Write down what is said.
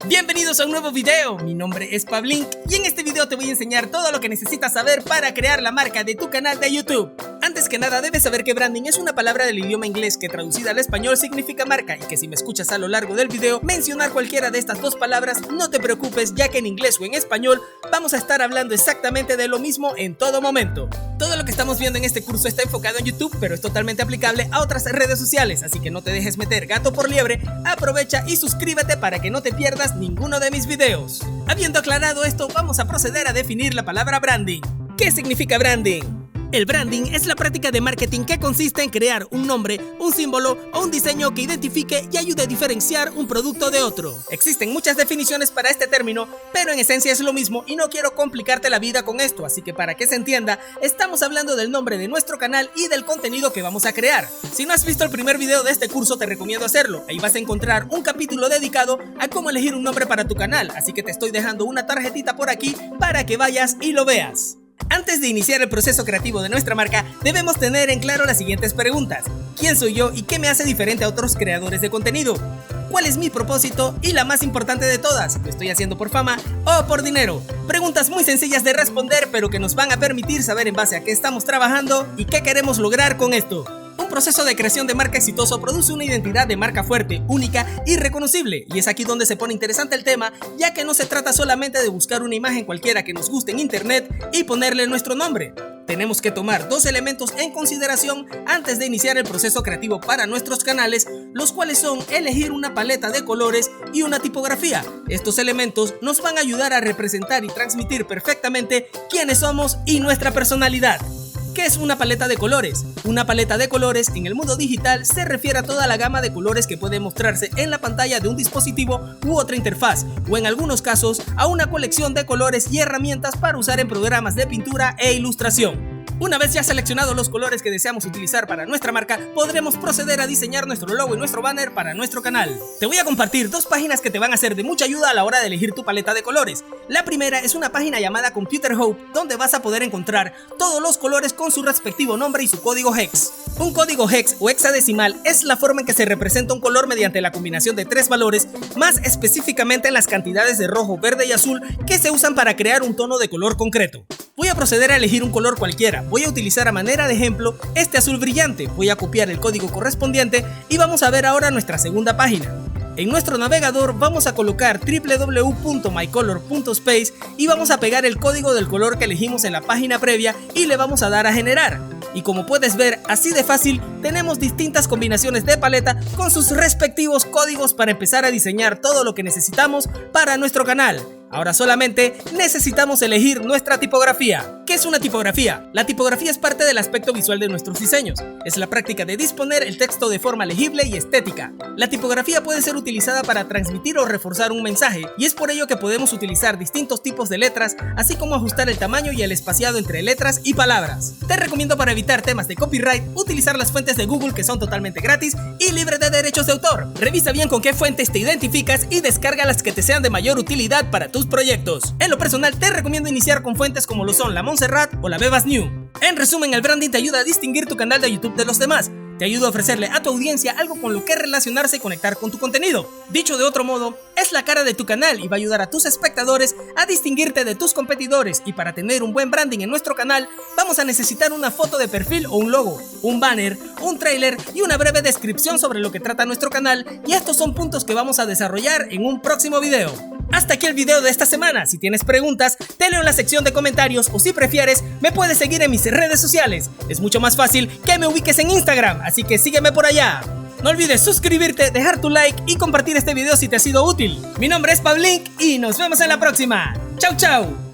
Bienvenidos a un nuevo video, mi nombre es Pablink y en este video te voy a enseñar todo lo que necesitas saber para crear la marca de tu canal de YouTube. Antes que nada debes saber que branding es una palabra del idioma inglés que traducida al español significa marca y que si me escuchas a lo largo del video mencionar cualquiera de estas dos palabras no te preocupes, ya que en inglés o en español vamos a estar hablando exactamente de lo mismo en todo momento. Todo lo que estamos viendo en este curso está enfocado en YouTube, pero es totalmente aplicable a otras redes sociales, así que no te dejes meter gato por liebre, aprovecha y suscríbete para que no te pierdas ninguno de mis videos. Habiendo aclarado esto, vamos a proceder a definir la palabra branding. ¿Qué significa branding? El branding es la práctica de marketing que consiste en crear un nombre, un símbolo o un diseño que identifique y ayude a diferenciar un producto de otro. Existen muchas definiciones para este término, pero en esencia es lo mismo y no quiero complicarte la vida con esto, así que para que se entienda, estamos hablando del nombre de nuestro canal y del contenido que vamos a crear. Si no has visto el primer video de este curso, te recomiendo hacerlo. Ahí vas a encontrar un capítulo dedicado a cómo elegir un nombre para tu canal, así que te estoy dejando una tarjetita por aquí para que vayas y lo veas. Antes de iniciar el proceso creativo de nuestra marca, debemos tener en claro las siguientes preguntas. ¿Quién soy yo y qué me hace diferente a otros creadores de contenido? ¿Cuál es mi propósito? Y la más importante de todas, ¿lo estoy haciendo por fama o por dinero? Preguntas muy sencillas de responder, pero que nos van a permitir saber en base a qué estamos trabajando y qué queremos lograr con esto. Un proceso de creación de marca exitoso produce una identidad de marca fuerte, única y reconocible, y es aquí donde se pone interesante el tema, ya que no se trata solamente de buscar una imagen cualquiera que nos guste en internet y ponerle nuestro nombre. Tenemos que tomar dos elementos en consideración antes de iniciar el proceso creativo para nuestros canales, los cuales son elegir una paleta de colores y una tipografía. Estos elementos nos van a ayudar a representar y transmitir perfectamente quiénes somos y nuestra personalidad. ¿Qué es una paleta de colores? Una paleta de colores en el mundo digital se refiere a toda la gama de colores que puede mostrarse en la pantalla de un dispositivo u otra interfaz, o en algunos casos a una colección de colores y herramientas para usar en programas de pintura e ilustración. Una vez ya seleccionados los colores que deseamos utilizar para nuestra marca, podremos proceder a diseñar nuestro logo y nuestro banner para nuestro canal. Te voy a compartir dos páginas que te van a ser de mucha ayuda a la hora de elegir tu paleta de colores. La primera es una página llamada Computer Hope, donde vas a poder encontrar todos los colores con su respectivo nombre y su código hex. Un código hex o hexadecimal es la forma en que se representa un color mediante la combinación de tres valores, más específicamente en las cantidades de rojo, verde y azul que se usan para crear un tono de color concreto. Voy a proceder a elegir un color cualquiera. Voy a utilizar a manera de ejemplo este azul brillante. Voy a copiar el código correspondiente y vamos a ver ahora nuestra segunda página. En nuestro navegador vamos a colocar www.mycolor.space y vamos a pegar el código del color que elegimos en la página previa y le vamos a dar a generar. Y como puedes ver, así de fácil, tenemos distintas combinaciones de paleta con sus respectivos códigos para empezar a diseñar todo lo que necesitamos para nuestro canal. Ahora solamente necesitamos elegir nuestra tipografía. ¿Qué es una tipografía? La tipografía es parte del aspecto visual de nuestros diseños. Es la práctica de disponer el texto de forma legible y estética. La tipografía puede ser utilizada para transmitir o reforzar un mensaje, y es por ello que podemos utilizar distintos tipos de letras, así como ajustar el tamaño y el espaciado entre letras y palabras. Te recomiendo, para evitar temas de copyright, utilizar las fuentes de Google, que son totalmente gratis y libres de derechos de autor. Revisa bien con qué fuentes te identificas y descarga las que te sean de mayor utilidad para tus proyectos. En lo personal te recomiendo iniciar con fuentes como lo son la Montserrat o la Bebas New. En resumen, el branding te ayuda a distinguir tu canal de YouTube de los demás. Te ayuda a ofrecerle a tu audiencia algo con lo que relacionarse y conectar con tu contenido. Dicho de otro modo, es la cara de tu canal y va a ayudar a tus espectadores a distinguirte de tus competidores. Y para tener un buen branding en nuestro canal, vamos a necesitar una foto de perfil o un logo, un banner, un trailer y una breve descripción sobre lo que trata nuestro canal, y estos son puntos que vamos a desarrollar en un próximo video. Hasta aquí el video de esta semana. Si tienes preguntas, te leo en la sección de comentarios, o si prefieres, me puedes seguir en mis redes sociales. Es mucho más fácil que me ubiques en Instagram, así que sígueme por allá. No olvides suscribirte, dejar tu like y compartir este video si te ha sido útil. Mi nombre es Pablink y nos vemos en la próxima. Chau chau.